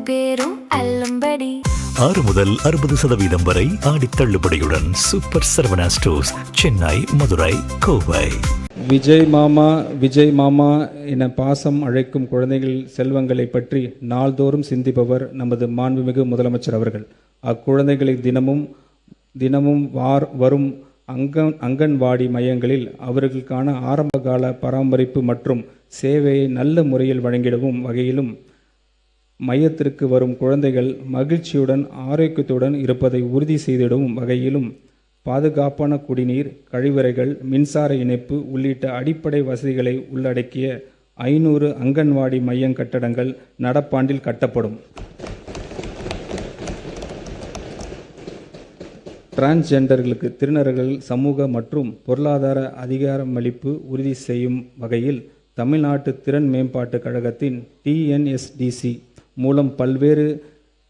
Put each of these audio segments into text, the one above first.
பேரும் அல்லும்படி 6 முதல் 60% வரை ஆடி தள்ளுபடியுடன் சூப்பர் சரவணா ஸ்டோர்ஸ், சென்னை, மதுரை, கோவை. விஜய் மாமா என பாசம் அழைக்கும் குழந்தைகள் செல்வங்களை பற்றி நாள்தோறும் சிந்திப்பவர் நமது மாண்புமிகு முதலமைச்சர் அவர்கள். அக்குழந்தைகளை தினமும் வரும் அங்கன்வாடி மையங்களில் அவர்களுக்கான ஆரம்பகால பராமரிப்பு மற்றும் சேவையை நல்ல முறையில் வழங்கிடவும் வகையிலும், மையத்திற்கு வரும் குழந்தைகள் மகிழ்ச்சியுடன் ஆரோக்கியத்துடன் இருப்பதை உறுதி செய்திடவும் வகையிலும் பாதுகாப்பான குடிநீர், கழிவறைகள், மின்சார இணைப்பு உள்ளிட்ட அடிப்படை வசதிகளை உள்ளடக்கிய 500 அங்கன்வாடி மைய கட்டடங்கள் நடப்பாண்டில் கட்டப்படும். டிரான்ஸ்ஜெண்டர்களுக்கு திருநர்கள் சமூக மற்றும் பொருளாதார அதிகாரமளிப்பு உறுதி செய்யும் வகையில் தமிழ்நாட்டு திறன் மேம்பாட்டுக் கழகத்தின் TNSDC மூலம் பல்வேறு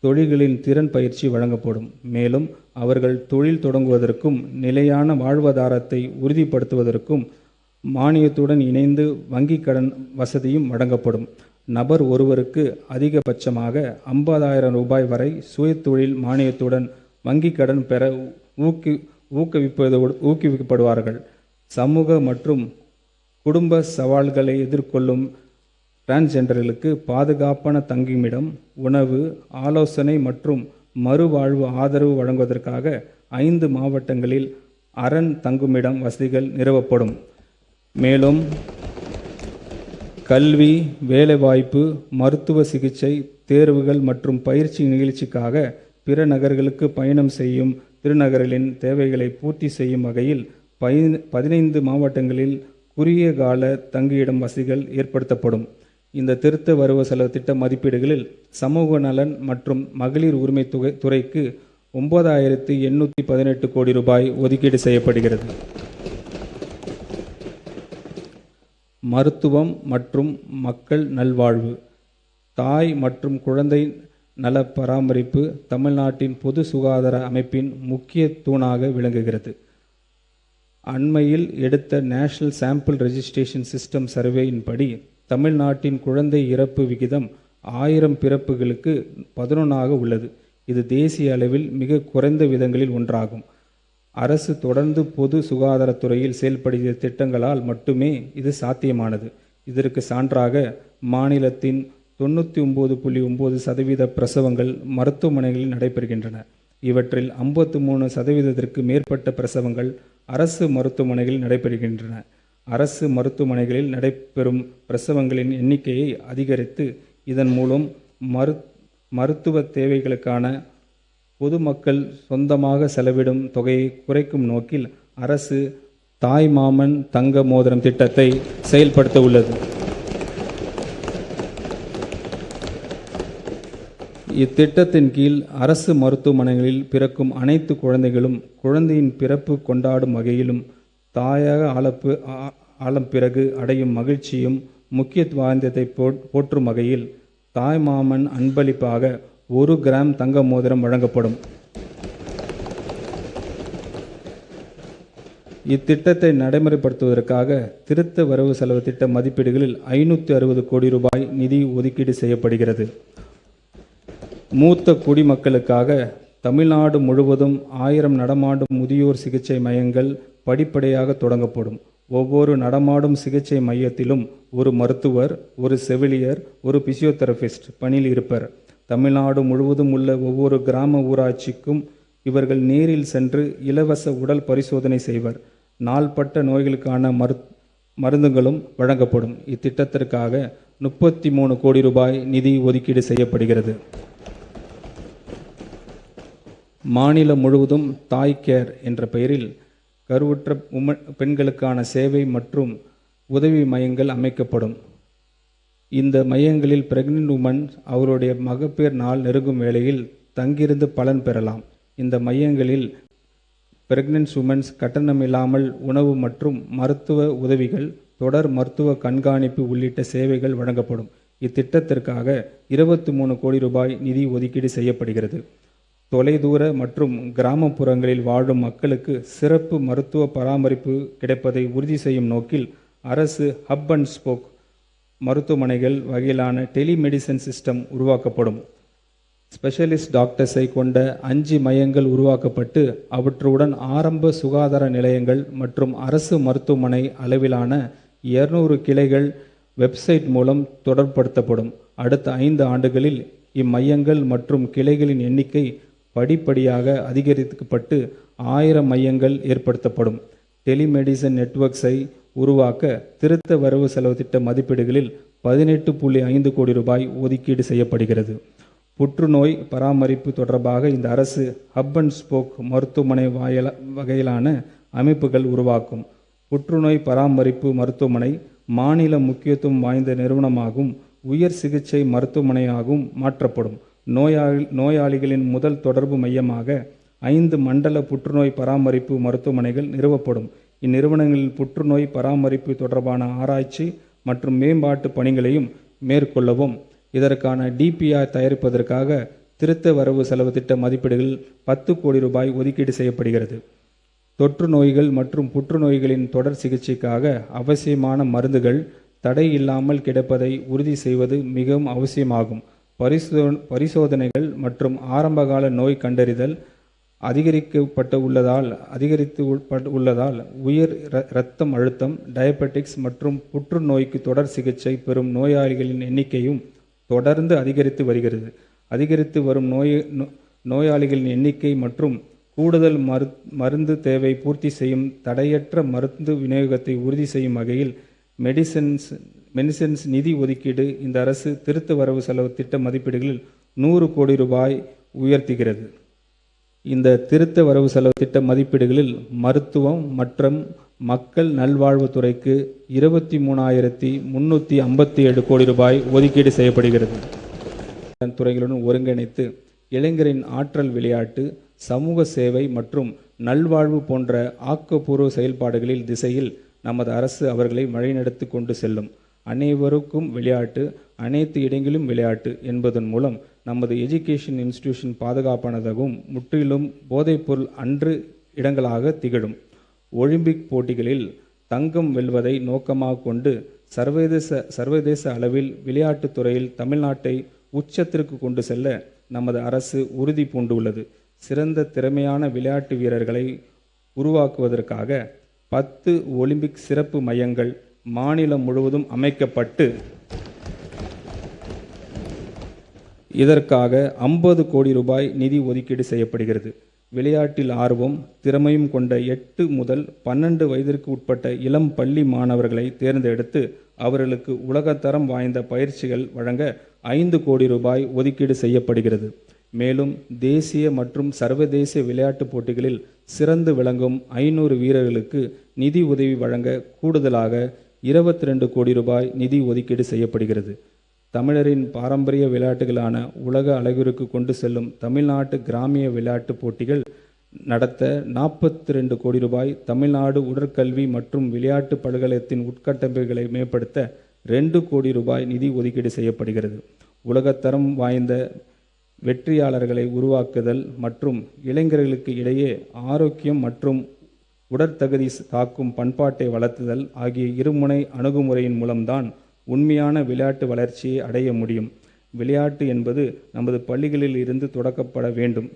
தொழில்களின் திறன் பயிற்சி வழங்கப்படும். மேலும் அவர்கள் தொழில் தொடங்குவதற்கும் நிலையான வாழ்வாதாரத்தை உறுதிப்படுத்துவதற்கும் மானியத்துடன் இணைந்து வங்கிக் கடன் வசதியும் வழங்கப்படும். நபர் ஒருவருக்கு அதிகபட்சமாக 50,000 ரூபாய் வரை சுயதொழில் மானியத்துடன் வங்கிக் கடன் பெற ஊக்குவிக்கப்படுவார்கள். சமூக மற்றும் குடும்ப சவால்களை எதிர்கொள்ளும் டிரான்ஸ்ஜெண்டர்களுக்கு பாதுகாப்பான தங்குமிடம், உணவு, ஆலோசனை மற்றும் மறுவாழ்வு ஆதரவு வழங்குவதற்காக 5 மாவட்டங்களில் அரண் தங்குமிடம் வசதிகள் நிறுவப்படும். மேலும் கல்வி, வேலைவாய்ப்பு, மருத்துவ சிகிச்சை, தேர்வுகள் மற்றும் பயிற்சி நிகழ்ச்சிக்காக பிற நகர்களுக்கு பயணம் செய்யும் திருநகர்களின் தேவைகளை பூர்த்தி செய்யும் வகையில் 15 மாவட்டங்களில் குறுகிய கால தங்கியிடம் வசதிகள் ஏற்படுத்தப்படும். இந்த திருத்த வரவு செலவு திட்ட மதிப்பீடுகளில் சமூக நலன் மற்றும் மகளிர் உரிமை துறைக்கு 9,818 கோடி ரூபாய் ஒதுக்கீடு செய்யப்படுகிறது. மருத்துவம் மற்றும் மக்கள் நல்வாழ்வு, தாய் மற்றும் குழந்தை நல பராமரிப்பு தமிழ்நாட்டின் பொது சுகாதார அமைப்பின் முக்கிய தூணாக விளங்குகிறது. அண்மையில் எடுத்த நேஷனல் சாம்பிள் ரெஜிஸ்ட்ரேஷன் சிஸ்டம் சர்வேயின்படி தமிழ்நாட்டின் குழந்தை இறப்பு விகிதம் 1000 பிறப்புகளுக்கு 11 உள்ளது. இது தேசிய அளவில் மிக குறைந்த விதங்களில் ஒன்றாகும். அரசு தொடர்ந்து பொது சுகாதாரத்துறையில் செயல்படுத்திய திட்டங்களால் மட்டுமே இது சாத்தியமானது. இதற்கு சான்றாக மாநிலத்தின் 99.9% பிரசவங்கள் மருத்துவமனைகளில் நடைபெறுகின்றன. இவற்றில் 53% மேற்பட்ட பிரசவங்கள் அரசு மருத்துவமனைகளில் நடைபெறுகின்றன. அரசு மருத்துவமனைகளில் நடைபெறும் பிரசவங்களின் எண்ணிக்கையை அதிகரித்து இதன் மூலம் மருத்துவ தேவைகளுக்கான பொதுமக்கள் சொந்தமாக செலவிடும் தொகையை குறைக்கும் நோக்கில் அரசு தாய் மாமன் தங்க மோதிரம் திட்டத்தை செயல்படுத்த உள்ளது. இத்திட்டத்தின் கீழ் அரசு மருத்துவமனைகளில் பிறக்கும் அனைத்து குழந்தைகளும் குழந்தையின் பிறப்பு கொண்டாடும் வகையிலும், தாயாக ஆழம் பிறகு அடையும் மகிழ்ச்சியும் முக்கியத்துவத்தை போற்றும் வகையில் தாய் மாமன் அன்பளிப்பாக 1 கிராம் தங்க மோதிரம் வழங்கப்படும். இத்திட்டத்தை நடைமுறைப்படுத்துவதற்காக திருத்த வரவு செலவு திட்ட மதிப்பீடுகளில் 560 கோடி ரூபாய் நிதி ஒதுக்கீடு செய்யப்படுகிறது. மூத்த குடிமக்களுக்காக தமிழ்நாடு முழுவதும் 1000 நடமாடும் முதியோர் சிகிச்சை மையங்கள் படிப்படியாக தொடங்கப்படும். ஒவ்வொரு நடமாடும் சிகிச்சை மையத்திலும் ஒரு மருத்துவர், ஒரு செவிலியர், ஒரு பிசியோதெரபிஸ்ட் பணியில் இருப்பர். தமிழ்நாடு முழுவதும் உள்ள ஒவ்வொரு கிராம ஊராட்சிக்கும் இவர்கள் நேரில் சென்று இலவச உடல் பரிசோதனை செய்வர். நாள்பட்ட நோய்களுக்கான மருந்துகளும் வழங்கப்படும். இத்திட்டத்திற்காக 33 கோடி ரூபாய் நிதி ஒதுக்கீடு செய்யப்படுகிறது. மாநிலம் முழுவதும் தாய் கேர் என்ற பெயரில் கருவுற்ற பெண்களுக்கான சேவை மற்றும் உதவி மையங்கள் அமைக்கப்படும். இந்த மையங்களில் பிரெக்னென்ட் உமன் அவருடைய மகப்பேறு நாள் நெருங்கும் வேளையில் தங்கியிருந்து பலன் பெறலாம். இந்த மையங்களில் பிரெக்னென்ட் உமன்ஸ் கட்டணமில்லாமல் உணவு மற்றும் மருத்துவ உதவிகள், தொடர் மருத்துவ கண்காணிப்பு உள்ளிட்ட சேவைகள் வழங்கப்படும். இத்திட்டத்திற்காக 23 கோடி ரூபாய் நிதி ஒதுக்கீடு செய்யப்படுகிறது. தொலைதூர மற்றும் கிராமப்புறங்களில் வாழும் மக்களுக்கு சிறப்பு மருத்துவ பராமரிப்பு கிடைப்பதை உறுதி செய்யும் நோக்கில் அரசு ஹப் அண்ட் ஸ்போக் மருத்துவமனைகள் வகையிலான டெலிமெடிசன் சிஸ்டம் உருவாக்கப்படும். ஸ்பெஷலிஸ்ட் டாக்டர்ஸை கொண்ட 5 மையங்கள் உருவாக்கப்பட்டு அவற்றுடன் ஆரம்ப சுகாதார நிலையங்கள் மற்றும் அரசு மருத்துவமனை அளவிலான 200 கிளைகள் வெப்சைட் மூலம் தொடர்படுத்தப்படும். அடுத்த 5 ஆண்டுகளில் இம்மையங்கள் மற்றும் கிளைகளின் எண்ணிக்கை படிப்படியாக அதிகரிக்கப்பட்டு 1000 மையங்கள் ஏற்படுத்தப்படும். டெலிமெடிசன் நெட்வொர்க்ஸை உருவாக்க திருத்த வரவு செலவு திட்ட மதிப்பீடுகளில் 18.5 கோடி ரூபாய் ஒதுக்கீடு செய்யப்படுகிறது. புற்றுநோய் பராமரிப்பு தொடர்பாக இந்த அரசு ஹப் அண்ட் ஸ்போக் மருத்துவமனை வகையிலான அமைப்புகள் உருவாக்கும். புற்றுநோய் பராமரிப்பு மருத்துவமனை மாநில முக்கியத்துவம் வாய்ந்த நிறுவனமாகவும் உயர் சிகிச்சை மருத்துவமனையாகவும் மாற்றப்படும். நோயாளிகளின் முதல் தொடர்பு மையமாக 5 மண்டல புற்றுநோய் பராமரிப்பு மருத்துவமனைகள் நிறுவப்படும். இந்நிறுவனங்களில் புற்றுநோய் பராமரிப்பு தொடர்பான ஆராய்ச்சி மற்றும் மேம்பாட்டு பணிகளையும் மேற்கொள்ளவும். இதற்கான டிபிஆர் தயாரிப்பதற்காக திருத்த வரவு செலவு திட்ட மதிப்பீடுகள் 10 கோடி ரூபாய் ஒதுக்கீடு செய்யப்படுகிறது. தொற்று நோய்கள் மற்றும் புற்றுநோய்களின் தொடர் சிகிச்சைக்காக அவசியமான மருந்துகள் தடை இல்லாமல் கிடைப்பதை உறுதி செய்வது மிகவும் அவசியமாகும். பரிசோதனைகள் மற்றும் ஆரம்பகால நோய் கண்டறிதல் அதிகரித்து உள்ளதால் உயர் இரத்தம் அழுத்தம், டயபெட்டிக்ஸ் மற்றும் புற்றுநோய்க்கு தொடர் சிகிச்சை பெறும் நோயாளிகளின் எண்ணிக்கையும் தொடர்ந்து அதிகரித்து வருகிறது. அதிகரித்து வரும் நோயாளிகளின் எண்ணிக்கை மற்றும் கூடுதல் மருந்து தேவை பூர்த்தி செய்யும் தடையற்ற மருந்து விநியோகத்தை உறுதி செய்யும் வகையில் மெடிசின்ஸ் நிதி ஒதுக்கீடு இந்த அரசு திருத்த வரவு செலவு திட்ட மதிப்பீடுகளில் 100 கோடி ரூபாய் உயர்த்துகிறது. இந்த திருத்த வரவு செலவு திட்ட மதிப்பீடுகளில் மருத்துவம் மற்றும் மக்கள் நல்வாழ்வுத்துறைக்கு 23,357 கோடி ரூபாய் ஒதுக்கீடு செய்யப்படுகிறது. துறைகளுடன் ஒருங்கிணைத்து இளைஞரின் ஆற்றல் விளையாட்டு, சமூக சேவை மற்றும் நல்வாழ்வு போன்ற ஆக்கப்பூர்வ செயல்பாடுகளில் திசையில் நமது அரசு அவர்களை வழிநடத்தி கொண்டு செல்லும். அனைவருக்கும் விளையாட்டு, அனைத்து இடங்களிலும் விளையாட்டு என்பதன் மூலம் நமது எஜுகேஷன் இன்ஸ்டிடியூஷன் பாதுகாப்பானதாகவும் முற்றிலும் போதைப்பொருள் அன்று இடங்களாக திகழும். ஒலிம்பிக் போட்டிகளில் தங்கம் வெல்வதை நோக்கமாக கொண்டு சர்வதேச அளவில் விளையாட்டுத் துறையில் தமிழ்நாட்டை உச்சத்திற்கு கொண்டு செல்ல நமது அரசு உறுதி பூண்டுள்ளது. சிறந்த திறமையான விளையாட்டு வீரர்களை உருவாக்குவதற்காக 10 ஒலிம்பிக் சிறப்பு மையங்கள் மாநிலம் முழுவதும் அமைக்கப்பட்டு இதற்காக 50 கோடி ரூபாய் நிதி ஒதுக்கீடு செய்யப்படுகிறது. விளையாட்டில் ஆர்வம் திறமையும் கொண்ட 8 முதல் 12 வயதிற்கு உட்பட்ட இளம் பள்ளி மாணவர்களை தேர்ந்தெடுத்து அவர்களுக்கு உலகத்தரம் வாய்ந்த பயிற்சிகள் வழங்க 5 கோடி ரூபாய் ஒதுக்கீடு செய்யப்படுகிறது. மேலும் தேசிய மற்றும் சர்வதேச விளையாட்டுப் போட்டிகளில் சிறந்து விளங்கும் 500 வீரர்களுக்கு நிதி உதவி வழங்க கூடுதலாக 22 கோடி ரூபாய் நிதி ஒதுக்கீடு செய்யப்படுகிறது. தமிழரின் பாரம்பரிய விளையாட்டுகளான உலக அளவிற்கு கொண்டு செல்லும் தமிழ்நாட்டு கிராமிய விளையாட்டுப் போட்டிகள் நடத்த 42 கோடி ரூபாய், தமிழ்நாடு உடற்கல்வி மற்றும் விளையாட்டு பல்கலைக்கழகத்தின் உட்கட்டமைப்புகளை மேம்படுத்த 2 கோடி ரூபாய் நிதி ஒதுக்கீடு செய்யப்படுகிறது. உலகத்தரம் வாய்ந்த வெற்றியாளர்களை உருவாக்குதல் மற்றும் இளைஞர்களுக்கு இடையே ஆரோக்கியம் மற்றும் உடற்தகுதி காக்கும் பண்பாட்டை வளர்த்துதல் ஆகிய இருமுனை அணுகுமுறையின் மூலம்தான் உண்மையான விளையாட்டு வளர்ச்சியை அடைய முடியும். விளையாட்டு என்பது நமது பள்ளிகளில் இருந்து தொடக்கப்பட வேண்டும்.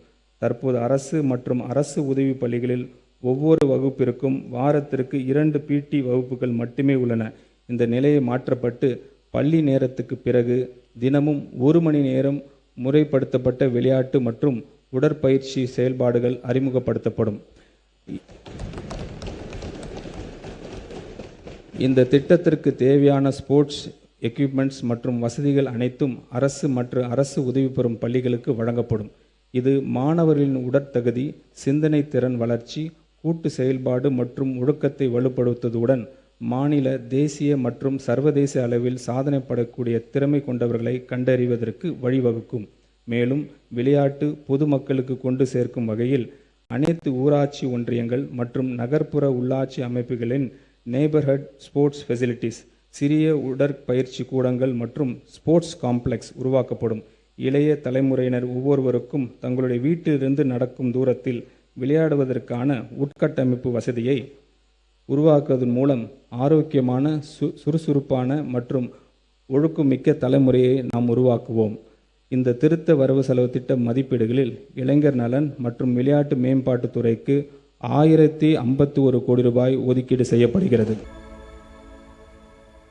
தற்போது அரசு மற்றும் அரசு உதவி பள்ளிகளில் ஒவ்வொரு வகுப்பிற்கும் வாரத்திற்கு 2 PT வகுப்புகள் மட்டுமே உள்ளன. இந்த நிலையை மாற்றப்பட்டு பள்ளி நேரத்துக்கு பிறகு தினமும் 1 மணி நேரம் முறைப்படுத்தப்பட்ட விளையாட்டு மற்றும் உடற்பயிற்சி செயல்பாடுகள் அறிமுகப்படுத்தப்படும். இந்த திட்டத்திற்கு தேவையான ஸ்போர்ட்ஸ் எக்யூப்மெண்ட்ஸ் மற்றும் வசதிகள் அனைத்தும் அரசு மற்றும் அரசு உதவி பெறும் பள்ளிகளுக்கு வழங்கப்படும். இது மாணவர்களின் உடற்தகுதி, சிந்தனை திறன் வளர்ச்சி, கூட்டு செயல்பாடு மற்றும் ஒழுக்கத்தை வலுப்படுத்துவதுடன் மாநில, தேசிய மற்றும் சர்வதேச அளவில் சாதனைப்படக்கூடிய திறமை கொண்டவர்களை கண்டறிவதற்கு வழிவகுக்கும். மேலும் விளையாட்டு பொதுமக்களுக்கு கொண்டு சேர்க்கும் வகையில் அனைத்து ஊராட்சி ஒன்றியங்கள் மற்றும் நகர்ப்புற உள்ளாட்சி அமைப்புகளின் நெய்பர்ஹுட் ஸ்போர்ட்ஸ் ஃபெசிலிட்டிஸ், சிறிய உடற்பயிற்சி கூடங்கள் மற்றும் ஸ்போர்ட்ஸ் காம்ப்ளெக்ஸ் உருவாக்கப்படும். இளைய தலைமுறையினர் ஒவ்வொருவருக்கும் தங்களுடைய வீட்டிலிருந்து நடக்கும் தூரத்தில் விளையாடுவதற்கான உட்கட்டமைப்பு வசதியை உருவாக்குவதன் மூலம் ஆரோக்கியமான, சுறுசுறுப்பான மற்றும் ஒழுக்கமிக்க தலைமுறையை நாம் உருவாக்குவோம். இந்த திருத்த வரவு செலவு திட்ட மதிப்பீடுகளில் இளைஞர் நலன் மற்றும் விளையாட்டு மேம்பாட்டுத் துறைக்கு 1051 கோடி ரூபாய் ஒதுக்கீடு செய்யப்படுகிறது.